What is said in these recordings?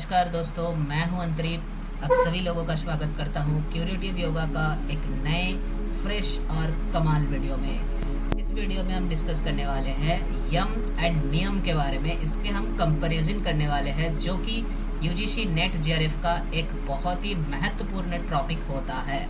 नमस्कार दोस्तों, मैं हूं अंतरीप। आप सभी लोगों का स्वागत करता हूं क्यूरेटिव योगा का एक नए फ्रेश और कमाल वीडियो में। इस वीडियो में हम डिस्कस करने वाले हैं यम एंड नियम के बारे में। इसके हम कंपैरिजन करने वाले हैं जो कि यूजीसी नेट जेआरएफ का एक बहुत ही महत्वपूर्ण टॉपिक होता है।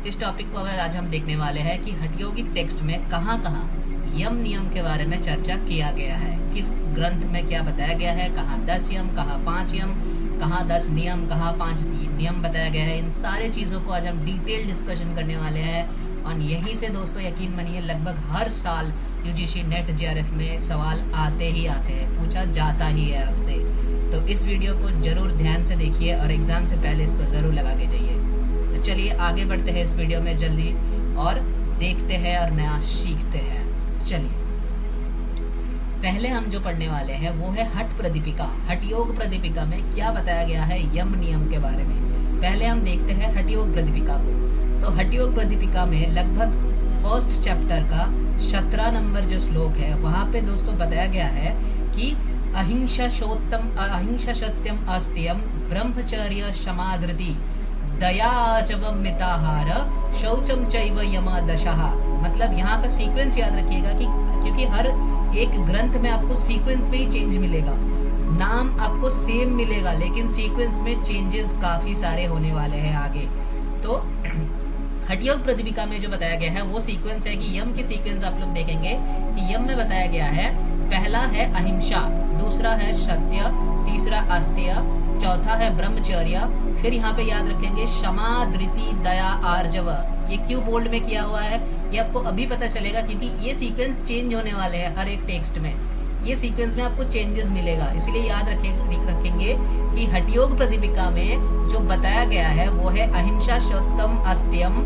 इस टॉपिक को आज हम देखने वाले हैं कि हठयोगिक टेक्स्ट में कहाँ यम नियम के बारे में चर्चा किया गया है, किस ग्रंथ में क्या बताया गया है, कहाँ 10 यम, कहाँ 5 यम, कहाँ 10 नियम, कहाँ 5 नियम बताया गया है। इन सारे चीज़ों को आज हम डिटेल डिस्कशन करने वाले हैं। और यहीं से दोस्तों यकीन मानिए लगभग हर साल यूजीसी नेट जेआरएफ में सवाल आते ही आते हैं, पूछा जाता ही है आपसे। तो इस वीडियो को जरूर ध्यान से देखिए और एग्जाम से पहले इसको ज़रूर लगा के जाइए। तो चलिए आगे बढ़ते हैं इस वीडियो में जल्दी और देखते हैं और नया सीखते हैं। चलिए पहले हम जो पढ़ने वाले हैं वो है हठ प्रदीपिका। हठयोग प्रदीपिका में क्या बताया गया है यम नियम के बारे में। पहले हम देखते हैं हठयोग प्रदीपिका को। तो हठयोग प्रदीपिका में लगभग फर्स्ट चैप्टर का 17 नंबर जो श्लोक है वहां पे दोस्तों बताया गया है कि अहिंसा सत्यम अस्त्यम ब्रह्मचर्य क्षमाधृति दया आचवम मिताहार शौचम चैव यमा दशः। मतलब यहाँ का सीक्वेंस याद रखिएगा कि क्योंकि हर एक ग्रंथ में आपको सीक्वेंस में ही चेंज मिलेगा, नाम आपको सेम मिलेगा लेकिन सीक्वेंस में चेंजेस काफी सारे होने वाले हैं आगे। तो हठयोग प्रदीपिका में जो बताया गया है वो सीक्वेंस है कि यम की सीक्वेंस आप लोग देखेंगे कि यम में बताया गया है पहला है अहिंसा, दूसरा है सत्य, तीसरा अस्तेय, चौथा है ब्रह्मचर्य, फिर यहाँ पे याद रखेंगे क्षमा धृति दया आर्जव। ये क्यों बोल्ड में किया हुआ है ये आपको अभी पता चलेगा क्योंकि ये सीक्वेंस चेंज होने वाले हैं हर एक टेक्स्ट में। ये सीक्वेंस में आपको चेंजेस मिलेगा, इसीलिए याद रखेंगे कि हठयोग प्रदीपिका में जो बताया गया है वो है अहिंसा सत्यम अस्त्यम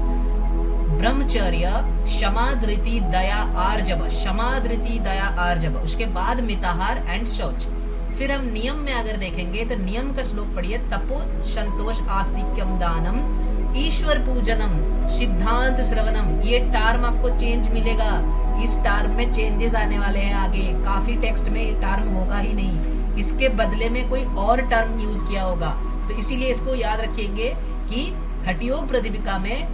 ब्रह्मचर्य क्षमा धृति दया आर्जव। क्षमा धृति दया आर्जव, उसके बाद मिताहार एंड शौच। फिर हम नियम में अगर देखेंगे तो नियम का श्लोक पढ़िए, तपो संतोष आस्तिक्यम दानम ईश्वर पूजनम सिद्धांत श्रवणम। ये टर्म आपको चेंज मिलेगा, इस टर्म में चेंजेस आने वाले हैं आगे। काफी टेक्स्ट में ये टर्म होगा ही नहीं, इसके बदले में कोई और टर्म यूज किया होगा। तो इसीलिए इसको याद रखेंगे कि हठयोग प्रदीपिका में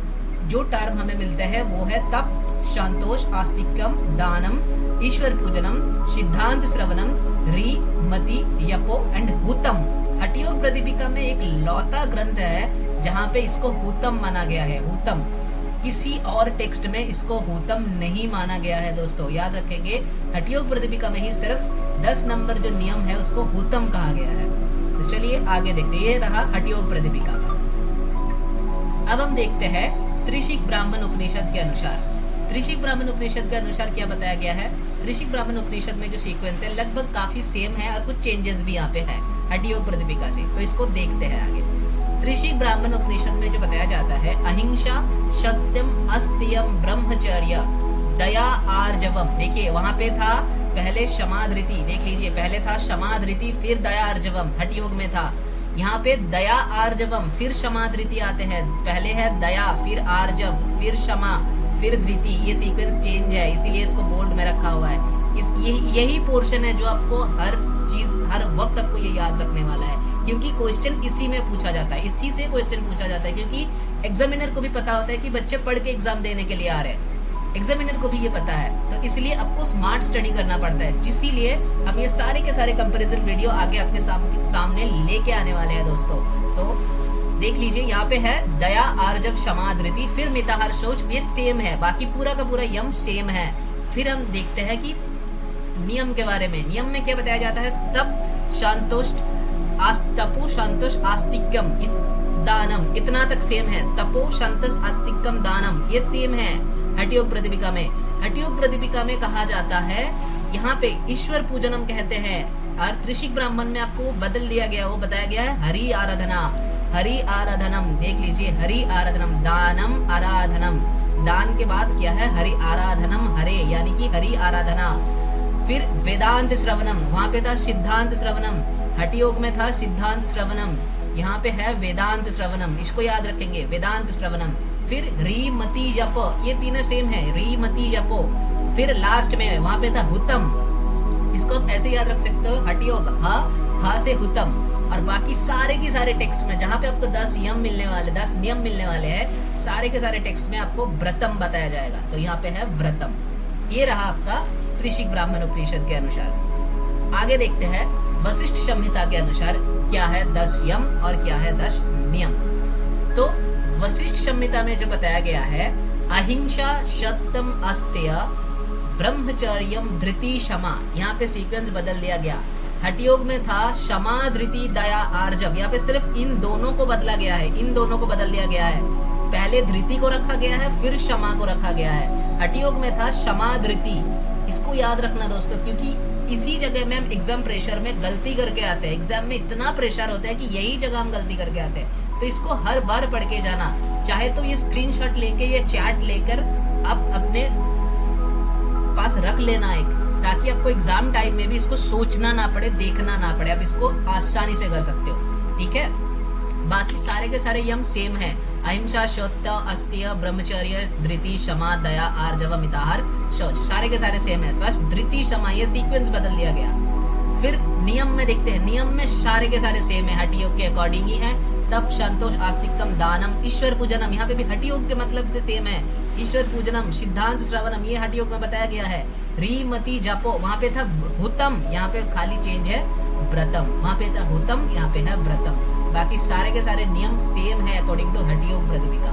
जो टर्म हमें मिलते हैं वो है तप, संतोष, आस्तिक्यम, दानम, ईश्वर पूजनम, सिद्धांत श्रवणम, री, मति, यपो एंड हुतम। हठयोग प्रदीपिका में एक लौता ग्रंथ है जहाँ पे इसको हुतम माना गया है। हुतम किसी और टेक्स्ट में इसको हुतम नहीं माना गया है दोस्तों, याद रखेंगे। हठयोग प्रदीपिका में ही सिर्फ 10 नंबर जो नियम है उसको हुतम कहा गया है। तो चलिए आगे देखते हैं। ये रहा हठयोग प्रदीपिका का। अब हम देखते हैं त्रिशिक ब्राह्मण उपनिषद के अनुसार। त्रिशिक ब्राह्मण उपनिषद के अनुसार क्या बताया गया है। त्रिशिक ब्राह्मण उपनिषद में जो सीक्वेंस है लगभग काफी सेम है और कुछ चेंजेस भी यहाँ पे है हठयोग प्रदीपिका से। तो इसको देखते हैं आगे। त्रिशिक ब्राह्मण उपनिषद में जो बताया जाता है अहिंसा सत्यम अस्त्यम ब्रह्मचर्य दया आर्जवम। देखिए वहां पे था पहले क्षमाधृति, देख लीजिए पहले था क्षमाधृति फिर दया आर्जवम, हठयोग में था। यहाँ पे दया आर्जवम फिर क्षमाधृति आते हैं, पहले है दया फिर आर्जव फिर क्षमा फिर धृति। ये सीक्वेंस चेंज है इसीलिए इसको बोल्ड में रखा हुआ है। यही पोर्शन है जो आपको हर चीज हर वक्त आपको ये याद रखने वाला है क्योंकि क्वेश्चन इसी में पूछा जाता है, इसी से क्वेश्चन पूछा जाता है। क्योंकि एग्जामिनर को भी पता होता है कि बच्चे पढ़ के एग्जाम देने के लिए आ रहे हैं, एग्जामिनर को भी ये पता है। तो इसलिए आपको स्मार्ट स्टडी करना पड़ता है, जिसलिए हम ये सारे के सारे कंपैरिजन वीडियो आगे आपके सामने लेके आने वाले हैं दोस्तों। तो देख लीजिए यहाँ पे है दया आर्जव क्षमा धृति फिर मिताहार शौच, ये सेम है, बाकी पूरा का पूरा यम सेम है। फिर हम देखते हैं कि नियम के बारे में। नियम में क्या बताया जाता है, तप संतुष्ट तपो संतोष आस्तिक्यम दानम, इतना तक सेम है। तपो संतोष आस्तिक्यम दानम ये सेम है हठयोग प्रदीपिका में। हठयोग प्रदीपिका में कहा जाता है यहाँ पे ईश्वर पूजनम कहते हैं और त्रिशिक ब्राह्मण में आपको बदल दिया गया, वो बताया गया है हरि आराधना। हरि आराधनम देख लीजिए, हरि आराधनम दानम आराधनम, दान के बाद क्या है हरि आराधनम, हरे यानी कि हरि आराधना। फिर वेदांत श्रवणम, वहां पे था सिद्धांत श्रवणम, हठयोग में था सिद्धांत श्रवणम, यहाँ पे है वेदांत श्रवणम, इसको याद रखेंगे वेदांत श्रवणम। फिर री मति जप, ये तीनों सेम है, री मति जपो। फिर लास्ट में वहां पे था हुतम, इसको आप ऐसे याद रख सकते हो, हठयोग ह से हुतम, और बाकी सारे के सारे टेक्स्ट में जहां पे आपको 10 यम मिलने वाले, 10 नियम मिलने वाले हैं, सारे के सारे टेक्स्ट में आपको व्रतम बताया जाएगा। तो यहाँ पे है व्रतम। ये रहा आपका त्रिशिक ब्राह्मण उपनिषद के अनुसार। आगे देखते हैं वशिष्ठ संहिता के अनुसार क्या है 10 यम और क्या है 10 नियम। तो वशिष्ठ संहिता में जो बताया गया है, अहिंसा सत्यम अस्तेय ब्रह्मचर्यम धृति क्षमा, यहाँ पे सीक्वेंस बदल दिया गया। हठ योग में था क्षमा धृति दया आर्जव, यहाँ पे सिर्फ इन दोनों को बदला गया है, इन दोनों को बदल दिया गया है। पहले धृति को रखा गया है, फिर क्षमा को रखा गया है। हठ योग में था क्षमा धृति। इसको याद रखना दोस्तों, क्योंकि इसी जगह में हम एग्जाम प्रेशर में गलती करके आते हैं। एग्जाम में इतना प्रेशर होता है कि यही जगह हम गलती करके आते हैं। तो इसको हर बार पढ़ के जाना, चाहे तो ये स्क्रीनशॉट लेके, ये चैट लेकर आप अपने पास रख लेना एक, ताकि आपको एग्जाम टाइम में भी इसको सोचना ना पड़े, देखना ना पड़े, आप इसको आसानी से कर सकते हो। ठीक है, बाकी सारे के सारे यम सेम है। अहिंसा सत्य अस्तेय ब्रह्मचर्य धृति क्षमा दया आर्जव मिताहार शौच, सारे के सारे सेम है। बस धृति क्षमा ये सीक्वेंस बदल दिया गया। फिर नियम में देखते हैं, नियम में सारे के सारे सेम है, हठ योग के अकॉर्डिंग ही है। तप संतोष आस्तिकम दानम ईश्वर पूजनम, यहाँ पे भी हठ योग के मतलब से सेम है। ईश्वर पूजनम सिद्धांत श्रवणम, ये हठ योग में बताया गया है। री मति जपो, वहां पे था हुतम, यहाँ पे खाली चेंज है व्रतम, वहां पे था हुतम, यहाँ पे है व्रतम। बाकी सारे के सारे नियम सेम है अकॉर्डिंग टू हठ योग प्रतिपिका।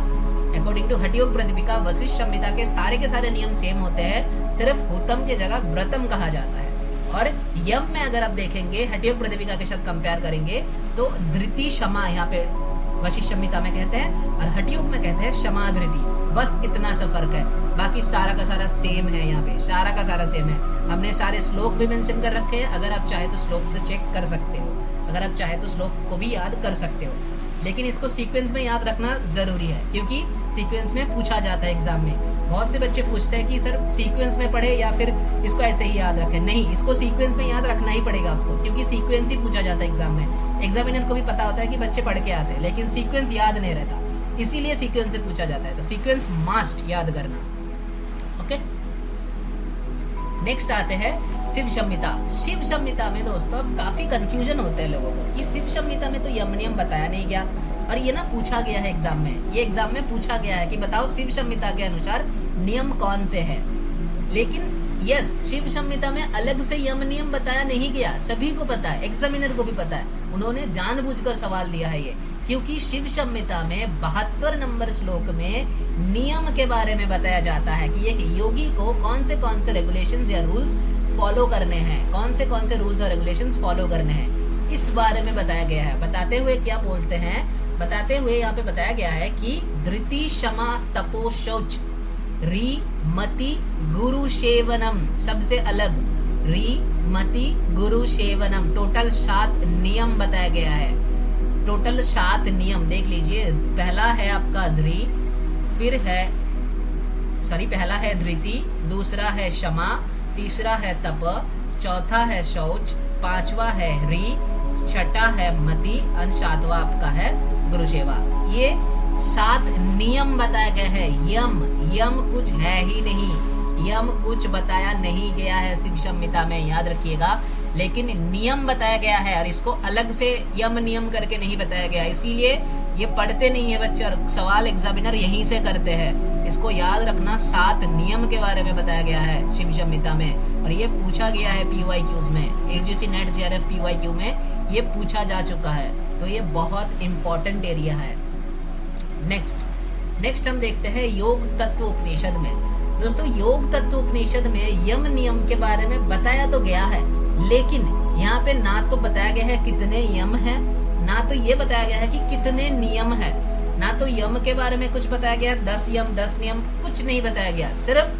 अकॉर्डिंग टू हठ योग प्रतिपिका वशिष्ठ संहिता के सारे नियम सेम होते हैं, सिर्फ हुतम की जगह व्रतम कहा जाता है। और यम में अगर आप देखेंगे हठ योग प्रतिपिका के साथ कंपेयर करेंगे तो धृति क्षमा यहाँ पे वशिष्ठ संहिता में कहते हैं और हठ योग में कहते हैं क्षमा धृति, बस इतना सा फर्क है। बाकी सारा का सारा सेम है, यहाँ पे सारा का सारा सेम है। हमने सारे श्लोक भी मेंशन कर रखे हैं, अगर आप चाहे तो श्लोक से चेक कर सकते हो, अगर आप चाहे तो श्लोक को भी याद कर सकते हो। लेकिन इसको सीक्वेंस में याद रखना जरूरी है, क्योंकि सीक्वेंस में पूछा जाता है एग्जाम में। बहुत से बच्चे पूछते हैं कि सर सीक्वेंस में पढ़े या फिर इसको ऐसे ही याद रखें। नहीं, इसको सीक्वेंस में याद रखना ही पड़ेगा आपको, क्योंकि सीक्वेंस ही पूछा जाता है एग्जाम में। एग्जामिनर को भी पता होता है कि बच्चे पढ़ के आते हैं, लेकिन सीक्वेंस याद नहीं रहता, इसीलिए सीक्वेंस से पूछा जाता है। तो सीक्वेंस मस्ट याद करना। ओके, नेक्स्ट आते हैं शिव संहिता। शिव संहिता में दोस्तों काफी कंफ्यूजन होता है लोगों को कि शिव संहिता में तो यम नियम बताया नहीं गया, और ये ना पूछा गया है एग्जाम में, ये एग्जाम में पूछा गया है कि बताओ शिव संहिता के अनुसार नियम कौन से हैं। लेकिन यस, शिव संहिता में अलग से यम नियम बताया नहीं गया, सभी को पता है, एग्जामिनर को भी पता है, उन्होंने जानबूझकर सवाल दिया है ये, क्योंकि शिव संहिता में 72 नंबर श्लोक में नियम के बारे में बताया जाता है कि एक योगी को कौन से रेगुलेशंस या रूल्स फॉलो करने हैं, कौन से रूल्स और रेगुलेशंस फॉलो करने हैं, इस बारे में बताया गया है। बताते हुए क्या बोलते हैं, बताते हुए यहाँ पे बताया गया है कि धृति क्षमा तपो शौच री मति गुरु सेवनम, सबसे अलग री मति गुरु सेवनम, टोटल 7 नियम बताया गया है। टोटल 7 नियम देख लीजिए। पहला है आपका पहला है धृति, दूसरा है क्षमा, तीसरा है तप, चौथा है शौच, पांचवा है री, छठा है मति और सातवां आपका है गुरु सेवा। ये 7 नियम बताए गए हैं। यम कुछ है ही नहीं, यम कुछ बताया नहीं गया है शिव संहिता में, याद रखिएगा। लेकिन नियम बताया गया है और इसको अलग से यम नियम करके नहीं बताया गया, इसीलिए ये पढ़ते नहीं है बच्चे और सवाल एग्जामिनर यहीं से करते हैं। इसको याद रखना, 7 नियम के बारे में बताया गया है शिव संहिता में, और ये पूछा गया है PYQs में, UGC NET JRF PYQ में ये पूछा जा चुका है, तो ये बहुत इंपॉर्टेंट एरिया है। नेक्स्ट हम देखते हैं योग तत्व उपनिषद में। दोस्तों, योग तत्व उपनिषद में यम नियम के बारे में बताया तो गया है, लेकिन यहाँ पे ना तो बताया गया है कितने यम है, ना तो ये बताया गया है कि कितने नियम है, ना तो यम के बारे में कुछ बताया गया, 10 यम 10 नियम कुछ नहीं बताया गया। सिर्फ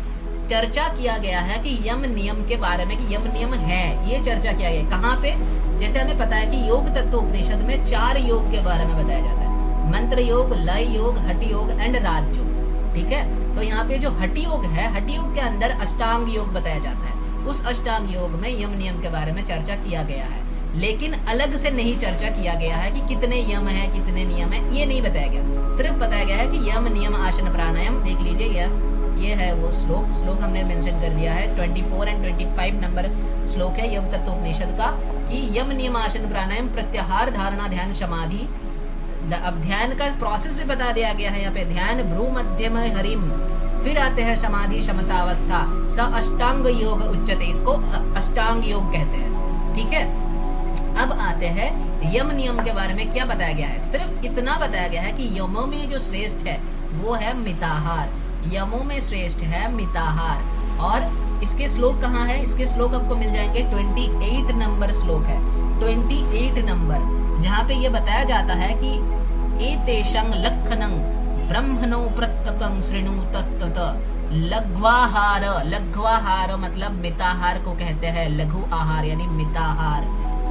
चर्चा किया गया है कि यम नियम के बारे में, कि यम नियम है, ये चर्चा किया गया। कहाँ पे? जैसे हमें पता है कि योग तत्व उपनिषद में 4 योग के बारे में बताया जाता है, मंत्र योग, लय योग, हठ योग एंड राज योग। ठीक है, तो यहाँ पे जो हठ योग है, हठ योग के अंदर अष्टांग योग बताया जाता है। उस अष्टांग योग में यम नियम के बारे में चर्चा किया गया है, लेकिन अलग से नहीं चर्चा किया गया है कि कितने यम है, कितने नियम है, ये नहीं बताया गया। सिर्फ बताया गया है कि यम नियम आसन प्राणायाम, देख लीजिए यह ये है वो श्लोक हमने मेंशन कर दिया है। 24 एंड 25 नंबर श्लोक है योग तत्वोपनिषद का कि यम नियम आसन प्राणायाम प्रत्याहार धारणा ध्यान समाधि। अब ध्यान का प्रोसेस भी बता दिया गया है यहाँ पे, ध्यान भ्रू मध्यम हरिम, फिर आते हैं समाधि समता अवस्था, स अष्टांग योग उच्चते, इसको अष्टांग योग कहते हैं। ठीक है, अब आते हैं यम नियम के बारे में क्या बताया गया है। सिर्फ इतना बताया गया है कि यमों में जो श्रेष्ठ है वो है मिताहार, यमों में श्रेष्ठ है मिताहार। और इसके श्लोक कहाँ है, इसके श्लोक आपको मिल जाएंगे 28 नंबर श्लोक है, 28 नंबर, जहाँ पे ये बताया जाता है कि एतेषं लक्षणं ब्रह्मणो प्रत्यकं शृणु तत्तत लघ्वाहार। लघ्वाहार मतलब मिताहार को कहते हैं, लघु आहार यानी मिताहार।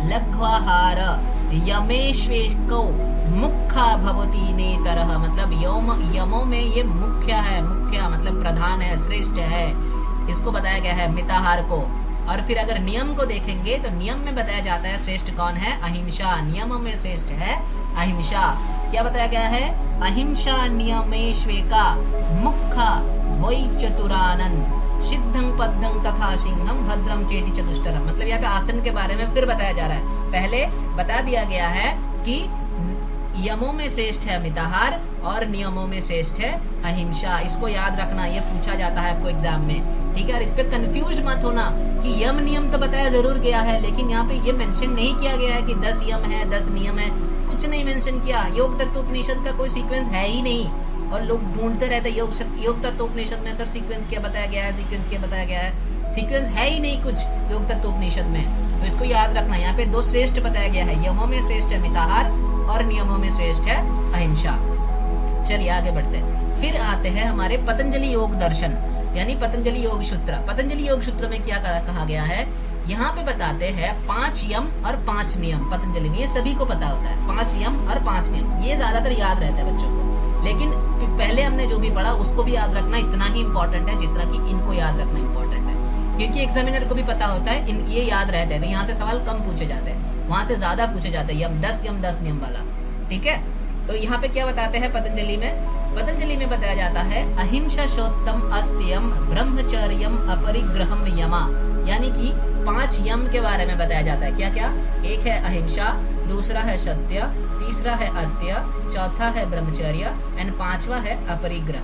लघ्वाहार यमेश्वेको मुख्या भवति नेतरः, मतलब यमों में ये मुख्य है, मुख्य मतलब प्रधान है, श्रेष्ठ है, इसको बताया गया है मिताहार को। और फिर अगर नियम को देखेंगे तो नियम में बताया जाता है श्रेष्ठ कौन है, अहिंसा, नियमों में श्रेष्ठ है अहिंसा। क्या बताया गया है, अहिंसा नियमेश्वेका मुख्या वै चतुरानन सिद्धं पद्धं तथा सिंहं भद्रं चेति चतुष्टरम। मतलब यहाँ पे आसन के बारे में फिर बताया जा रहा है। पहले बता दिया गया है कि यमों में श्रेष्ठ है मिताहार और नियमों में श्रेष्ठ है अहिंसा। इसको याद रखना, ये पूछा जाता है आपको एग्जाम में। ठीक है, और इस पे कंफ्यूज मत होना कि यम नियम तो बताया जरूर गया है, लेकिन यहाँ पे ये मेंशन नहीं किया गया है कि 10 यम है 10 नियम है, कुछ नहीं मेंशन किया। योग तत्वोपनिषद का कोई सीक्वेंस है ही नहीं, और लोग ढूंढते रहते योग तत्वोपनिषद में सर सीक्वेंस क्या बताया गया है, सीक्वेंस क्या बताया गया है, सीक्वेंस है ही नहीं कुछ योग तत्वोपनिषद में। तो इसको याद रखना, यहाँ पे 2 श्रेष्ठ बताया गया है, यमों में श्रेष्ठ है मिताहार और नियमों में श्रेष्ठ है अहिंसा। चलिए आगे बढ़ते हैं। फिर आते हैं हमारे पतंजलि योग दर्शन यानी पतंजलि योग सूत्र। पतंजलि योग सूत्र में क्या कहा गया है, यहाँ पे बताते हैं 5 यम और 5 नियम पतंजलि में, ये सभी को पता होता है, 5 यम और 5 नियम, ये ज्यादातर याद रहता है बच्चों को। लेकिन पहले हमने जो भी पढ़ा उसको भी याद रखना इतना ही इम्पोर्टेंट है जितना कि इनको याद रखना इम्पोर्टेंट है, क्योंकि एग्जामिनर को भी पता होता है ये याद रहते हैं, तो यहाँ से सवाल कम पूछे जाते हैं, वहां से ज्यादा पूछे जाते हैं, यम 10 नियम वाला। ठीक है, तो यहाँ पे क्या बताते हैं पतंजलि में, पतंजलि में बताया जाता है अहिंसा शोत्तम अस्त्यम ब्रह्मचर्यम अपरिग्रहम यमा, यानी कि 5 यम के बारे में बताया जाता है। क्या क्या, एक है अहिंसा, दूसरा है सत्य, तीसरा है अस्त्य, चौथा है ब्रह्मचर्य एंड 5वां है अपरिग्रह।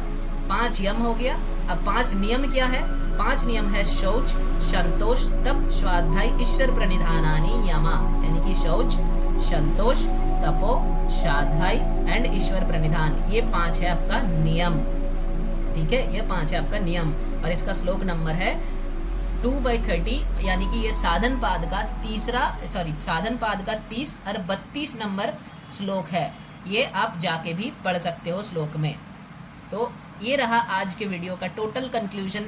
5 यम हो गया। अब 5 नियम क्या है, 5 नियम है शौच, संतोष, तप, स्वाध्याय, ईश्वर प्रणिधानानि यमा, यानी कि शौच, संतोष, तपो, स्वाध्याय एंड ईश्वर प्रणिधान, ये 5 है आपका नियम। ठीक है, ये 5 है आपका नियम। और इसका श्लोक नंबर है 2/30, यानी कि ये साधन पाद का 30 और 32 नंबर श्लोक है। ये आप जाके भी पढ़ सकते हो श्लोक में। तो ये रहा आज के वीडियो का टोटल कंक्लूजन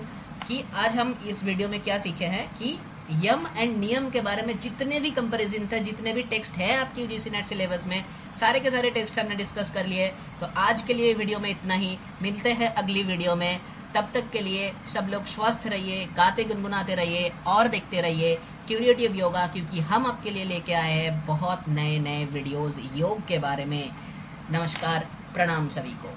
कि आज हम इस वीडियो में क्या सीखे हैं कि यम एंड नियम के बारे में जितने भी कंपैरिजन थे, जितने भी टेक्स्ट है आपकी यूजीसी नेट सिलेबस में, सारे के सारे टेक्स्ट हमने डिस्कस कर लिए। तो आज के लिए वीडियो में इतना ही, मिलते हैं अगली वीडियो में। तब तक के लिए सब लोग स्वस्थ रहिए, गाते गुनगुनाते रहिए और देखते रहिए क्यूरियोटिव योगा, क्योंकि हम आपके लिए लेके आए हैं बहुत नए नए वीडियोस योग के बारे में। नमस्कार, प्रणाम सभी को।